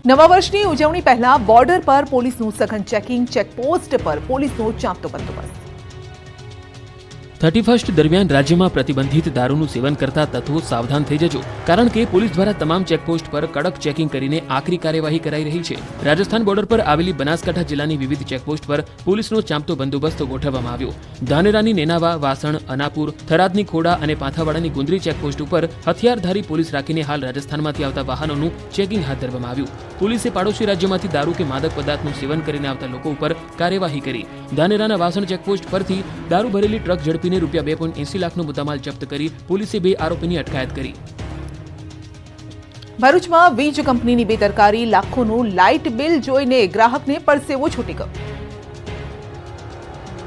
નવા વર્ષની ઉજવણી પહેલા બોર્ડર પર પોલીસનું સઘન ચેકિંગ, ચેકપોસ્ટ પર પોલીસનો ચાંપતો બંદોબસ્ત। 31 દરમિયાન રાજ્યમાં પ્રતિબંધિત દારૂનું સેવન કરતા તત્વો સાવધાન થઈ જજો, કારણ કે પોલીસ દ્વારા તમામ ચેકપોસ્ટ પર કડક ચેકિંગ કરીને આકરી કાર્યવાહી કરાઈ રહી છે। રાજસ્થાન બોર્ડર પર આવેલી બનાસકાંઠા જિલ્લાની વિવિધ ચેકપોસ્ટ પર પોલીસનો ચાંપતો બંદોબસ્ત ગોઠવવામાં આવ્યો। ધાનેરાની નેનાવા, વાસણ, અનાપુર, થરાદની ખોડા અને પાંથાવાડાની ગુંદરી ચેકપોસ્ટ ઉપર હથિયારધારી પોલીસ રાખીને હાલ રાજસ્થાનમાંથી આવતા વાહનોનું ચેકિંગ હાથ ધરવામાં આવ્યું। પોલીસે પાડોશી રાજ્યમાંથી દારૂ કે માદક પદાર્થનું સેવન કરીને આવતા લોકો ઉપર કાર્યવાહી કરી। ધાનેરાના વાસણ ચેકપોસ્ટ પરથી દારૂ ભરેલી ટ્રક ઝડપીને ₹2.80 લાખનો મુદ્દામાલ જપ્ત કરી પોલીસે 2 આરોપીની અટકાયત કરી। ભરૂચમાં વીજ કંપનીની બેદરકારી, લાખોનું લાઇટ બિલ જોઈને ગ્રાહકને પરસેવો છૂટી ગયો।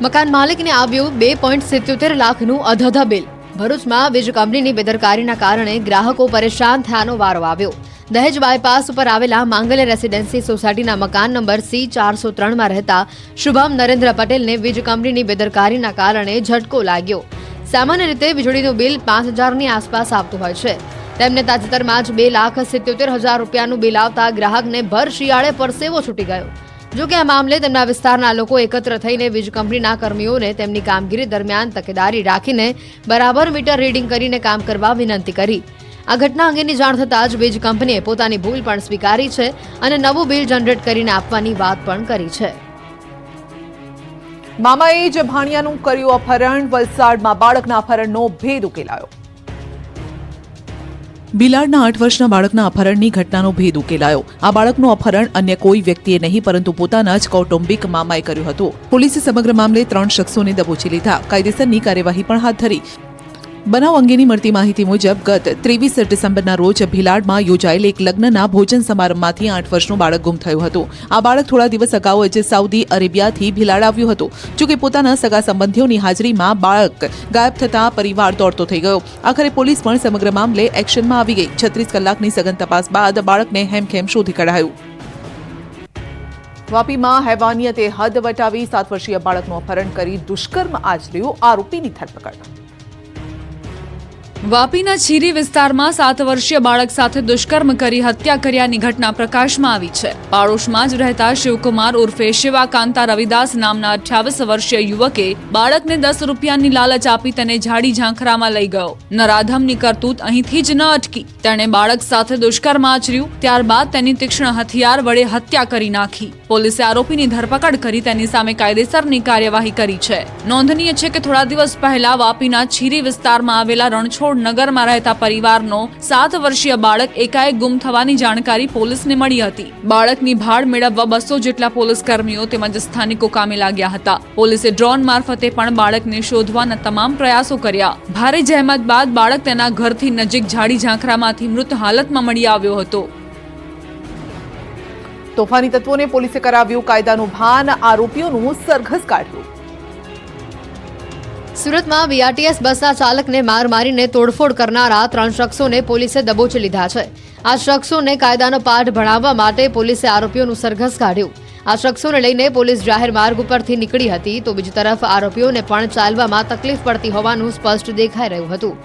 મકાન માલિકને આવ્યું 2.77 લાખનું અધધ બિલ। ભરૂચમાં વીજ કંપનીની બેદરકારીના કારણે ગ્રાહકો પરેશાન થયાનો વારો આવ્યો। દહેજ બાયપાસ ઉપર આવેલા માંગલ્ય રેસિડેન્સી સોસાયટીના મકાન નંબર C403માં રહેતા શુભમ નરેન્દ્ર પટેલને વીજ કંપનીની બેદરકારીના કારણે ઝટકો લાગ્યો। સામાન્ય રીતે વીજળીનું બિલ 5,000ની આસપાસ આવતું હોય છે। તેમને તાજેતરમાં જ ₹2,77,000 બિલ આવતા ગ્રાહકને ભર શિયાળે પરસેવો છૂટી ગયો। જોકે આ મામલે તેમના વિસ્તારના લોકો એકત્ર થઈને વીજ કંપનીના કર્મીઓને તેમની કામગીરી દરમિયાન તકેદારી રાખીને બરાબર મીટર રીડિંગ કરીને કામ કરવા વિનંતી કરી। આ ઘટના અંગેની જાણ થતાં જ વીજ કંપનીએ પોતાની ભૂલ પણ સ્વીકારી છે અને નવું બિલ જનરેટ કરીને આપવાની વાત પણ કરી છે। મામાએ જ ભાણિયાનું કર્યું અપહરણ, વલસાડમાં બાળકના અપહરણનો ભેદ ઉકેલાયો। ભીલાડના 8 વર્ષના બાળકના અપહરણની ઘટનાનો ભેદ ઉકેલાયો। આ બાળકનું અપહરણ અન્ય કોઈ વ્યક્તિએ નહીં પરંતુ પોતાના જ કૌટુંબિક મામાએ કર્યું હતું। પોલીસે સમગ્ર મામલે 3 શખ્સોને દબોચી લીધા। કાયદેસરની કાર્યવાહી પણ હાથ ધરી। બનાવ અંગેની મળતી માહિતી મુજબ ગત 23 ડિસેમ્બરના રોજ ભીલાડમાં યોજાયેલ એક લગ્નના ભોજન સમારંભમાંથી 8 વર્ષનું બાળક ગુમ થયું હતું। આ બાળક થોડા દિવસ અગાઉ જ સાઉદી અરેબિયાથી ભીલાડ આવ્યું હતું। જોકે પોતાના સગા સંબંધીઓની હાજરીમાં બાળક ગાયબ થતા પરિવાર દોડતો થઈ ગયો। આખરે પોલીસ પણ સમગ્ર મામલે એક્શનમાં આવી ગઈ। 36 કલાકની સઘન તપાસ બાદ બાળકને હેમખેમ શોધી કઢાયું। વાપીમાં હેવાનિયતે હદ વટાવી 7 વર્ષીય બાળકનું અપહરણ કરી દુષ્કર્મ આચર્યું, આરોપીની ધરપકડ। વાપીના છીરી વિસ્તારમાં 7 વર્ષીય બાળક સાથે દુષ્કર્મ કરી હત્યા કર્યાની ઘટના પ્રકાશમાં આવી છે। પાડોશમાં જ રહેતા શિવકુમાર ઉર્ફે શિવા કાંતા રવિદાસ નામના 28 વર્ષીય યુવકે બાળકને ₹10ની લાલચ આપી તેને ઝાડી ઝાંખરામાં લઈ ગયો। નરાધમની કરતૂત અહીંથી જ ન અટકી। તેણે બાળક સાથે દુષ્કર્મ આચર્યું, ત્યારબાદ તેની તીક્ષ્ણ હથિયાર વડે હત્યા કરી નાખી। પોલીસે આરોપીની ધરપકડ કરી તેની સામે કાયદેસરની કાર્યવાહી કરી છે। નોંધનીય છે કે થોડા દિવસ પહેલા વાપીના છીરી વિસ્તારમાં આવેલા રણછોડ નગરમાં રહેતા પરિવારનો 7 વર્ષીય બાળક એકાએક ગુમ થવાની જાણકારી પોલીસને મળી હતી। બાળકની ભાળ મેળવવા 200 જેટલા પોલીસ કર્મીઓ તેમજ સ્થાનિકો કામે લાગ્યા હતા। પોલીસે ડ્રોન મારફતે પણ બાળકને શોધવાના તમામ પ્રયાસો કર્યા। ભારે જહેમત બાદ બાળક તેના ઘરથી નજીક ઝાડી ઝાંખરામાંથી મૃત હાલતમાં મળી આવ્યો હતો। તોફાની તત્વોને પોલીસે કરાવ્યું કાયદાનું ભાન, આરોપીઓનું સરઘસ કાઢ્યું। સુરતમાં બીઆરટીએસ બસના ચાલકને માર મારીને તોડફોડ કરનારા 3 શખ્સોને પોલીસે દબોચી લીધા છે। આ શખ્સોને કાયદાનો પાઠ ભણાવવા માટે પોલીસે આરોપીઓનું સરઘસ કાઢ્યું। આ શખ્સોને લઈને પોલીસ જાહેર માર્ગ ઉપરથી નીકળી હતી તો બીજી તરફ આરોપીઓને પણ ચાલવામાં તકલીફ પડતી હોવાનું સ્પષ્ટ દેખાઈ રહ્યું હતું।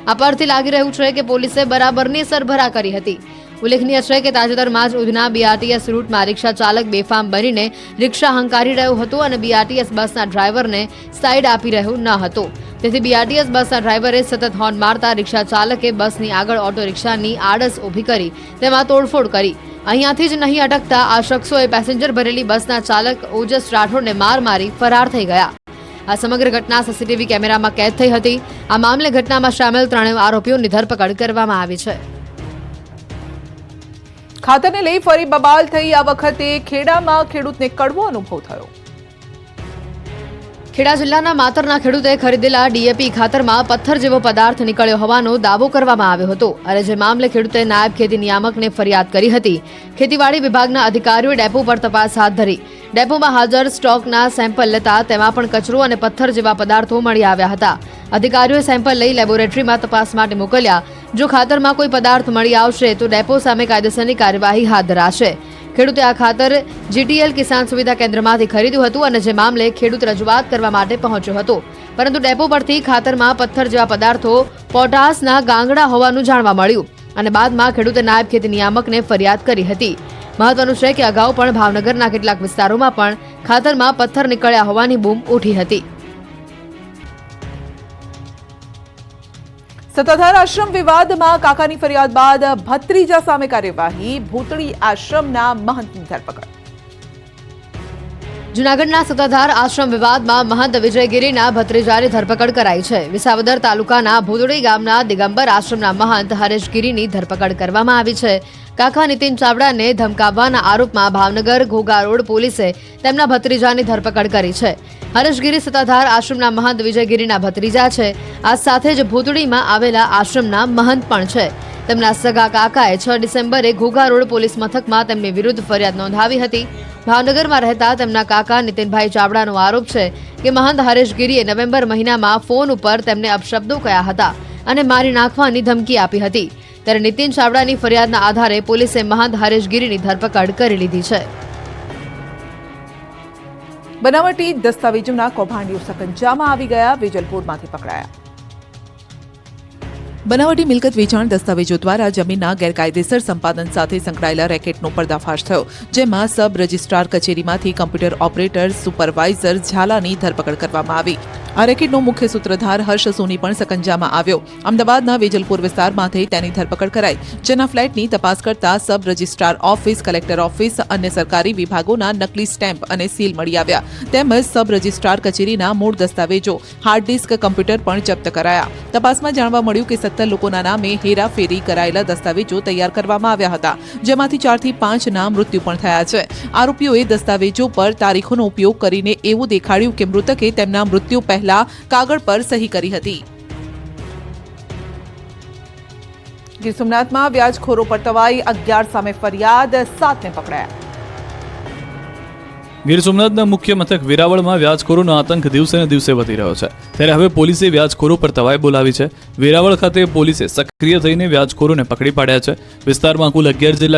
આ પરથી લાગી રહ્યું છે કે પોલીસે બરાબરની સરભરા કરી હતી। ઉલ્લેખનીય છે કે તાજેતરમાં જ ઉધના બીઆરટીએસ રૂટમાં રિક્ષા ચાલક બેફામ બનીને રિક્ષા હંકારી રહ્યો હતો અને બીઆરટીએસ બસના ડ્રાઈવરને સાઈડ આપી રહ્યો ન હતો। તેથી બીઆરટીએસ બસના ડ્રાઈવરે સતત હોર્ન મારતા રિક્ષા ચાલકે બસની આગળ ઓટો રિક્ષાની આડસ ઊભી કરી તેમાં તોડફોડ કરી। અહીંયાથી જ નહીં અટકતા આ શખ્સોએ પેસેન્જર ભરેલી બસના ચાલક ઓજસ રાઠોડને માર મારી ફરાર થઈ ગયા। આ સમગ્ર ઘટના સીસીટીવી કેમેરામાં કેદ થઈ હતી। આ મામલે ઘટનામાં સામેલ 3 આરોપીઓની ધરપકડ કરવામાં આવી છે। ખાતરને લઈ ફરી બબાલ થઈ। આ વખતે ખેડામાં ખેડૂતને કડવો અનુભવ થયો। ખેડા જિલ્લાના માતરના ખેડૂતે ખરીદેલા ડીએપી ખાતરમાં પથ્થર જેવો પદાર્થ નીકળ્યો હોવાનો દાવો કરવામાં આવ્યો હતો અને જે મામલે ખેડૂતે નાયબ ખેતી નિયામકને ફરિયાદ કરી હતી। ખેતીવાડી વિભાગના અધિકારીઓએ ડેપો પર તપાસ હાથ ધરી। ડેપોમાં હાજર સ્ટોકના સેમ્પલ લેતા તેમાં પણ કચરો અને પથ્થર જેવા પદાર્થો મળી આવ્યા હતા। અધિકારીઓએ સેમ્પલ લઈ લેબોરેટરીમાં તપાસ માટે મોકલ્યા। જો ખાતરમાં કોઈ પદાર્થ મળી આવશે તો ડેપો સામે કાયદેસરની કાર્યવાહી હાથ ધરાશે। ખેડૂતે આ ખાતર જીટીએલ કિસાન સુવિધા કેન્દ્રમાંથી ખરીદ્યું હતું અને જે મામલે ખેડૂત રજૂઆત કરવા માટે પહોંચ્યો હતો પરંતુ ડેપો પરથી ખાતરમાં પથ્થર જેવા પદાર્થો પોટાશના ગાંગડા હોવાનું જાણવા મળ્યું અને બાદમાં ખેડૂતે નાયબ ખેતી નિયામકને ફરિયાદ કરી હતી। મહત્વનું છે કે અગાઉ પણ ભાવનગરના કેટલાક વિસ્તારોમાં પણ ખાતરમાં પથ્થર નીકળ્યા હોવાની બૂમ ઉઠી હતી. સત્તાધાર આશ્રમ વિવાદમાં કાકાની ફરિયાદ બાદ ભત્રીજા સામે કાર્યવાહી, ભૂતળી આશ્રમના મહંતની ધરપકડ. જૂનાગઢના સત્તાધાર આશ્રમ વિવાદમાં મહંત વિજયગીરીના ભત્રીજાની ધરપકડ કરાઈ છે. વિસાવદર તાલુકાના ભૂતળી ગામના દિગંબર આશ્રમના મહંત હરેશગીરીની ધરપકડ કરવામાં આવી છે. કાકા નીતિન ચાવડાને ધમકાવવાના આરોપમાં ભાવનગર ઘોઘા રોડ પોલીસે તેમના ભત્રીજાની ધરપકડ કરી છે. હરેશગીરી સત્તાધાર આશ્રમના મહંત વિજયગીરીના ભત્રીજા છે. આ સાથે જ ભૂતળીમાં આવેલા આશ્રમના મહંત પણ છે. તેમના સગા કાકાએ 6 ડિસેમ્બરે ઘોઘા રોડ પોલીસ મથકમાં તેમની વિરુદ્ધ ફરિયાદ નોંધાવી હતી. ભાવનગરમાં રહેતા તેમના કાકા નીતિનભાઈ ચાવડાનો આરોપ છે કે મહંત હરેશગીરીએ નવેમ્બર મહિનામાં ફોન ઉપર તેમને અપશબ્દો કહ્યા હતા અને મારી નાખવાની ધમકી આપી હતી. ત્યારે નીતિન ચાવડાની ફરિયાદના આધારે પોલીસે મહંત હરેશગીરીની ધરપકડ કરી લીધી છે. બનાવટી દસ્તાવેજોના કૌભાંડીઓ સકંજામાં આવી ગયા, વેજલપુરમાંથી પકડાયા. બનાવટી મિલકત વેચાણ દસ્તાવેજો દ્વારા જમીનના ગેરકાયદેસર સંપાદન સાથે સંકળાયેલા રેકેટનો પર્દાફાશ થયો, જેમાં સબ રજિસ્ટ્રાર કચેરીમાંથી કમ્પ્યુટર ઓપરેટર સુપરવાઇઝર ઝાલાની ધરપકડ કરવામાં આવી. આ રેકેટનો મુખ્ય સૂત્રધાર હર્ષ સોની પણ સકંજામાં આવ્યો. અમદાવાદના વેજલપુર વિસ્તારમાંથી તેની ધરપકડ કરાઈ, જેના ફ્લેટની તપાસ કરતા sub registrar office, collector office, અન્ય સરકારી વિભાગોના નકલી સ્ટેમ્પ અને સીલ મળી આવ્યા. તેમજ સબ રજિસ્ટ્રાર કચેરીના મૂળ દસ્તાવેજો, હાર્ડ ડિસ્ક, કમ્પ્યુટર પણ જપ્ત કરાયા. તપાસમાં જાણવા મળ્યું કે 17 લોકોના નામે હેરાફેરી કરાયેલા દસ્તાવેજો તૈયાર કરવામાં આવ્યા હતા, જેમાંથી 4 થી 5 ના મૃત્યુ પણ થયા છે. આરોપીઓએ દસ્તાવેજો પર તારીખોનો ઉપયોગ કરીને એવું દેખાડ્યું કે મૃતકે તેમના મૃત્યુ પહેલા કાગળ પર સહી કરી હતી. ગીર સોમનાથમાં વ્યાજખોરો પર તવાઈ, 11 સામે ફરિયાદ, 7 ને પકડાયા. ગીર સોમનાથના મુખ્ય મથક વેરાવળમાં વ્યાજખોરોનો આતંક દિવસે ને દિવસે વધી રહ્યો છે. ત્યારે હવે પોલીસે વ્યાજખોરો પર તવાઈ બોલાવી છે. વેરાવળ ખાતે પોલીસે સક્રિય થઈને વ્યાજખોરોને પકડી પાડ્યા છે. વિસ્તારમાં કુલ 11 જેટલા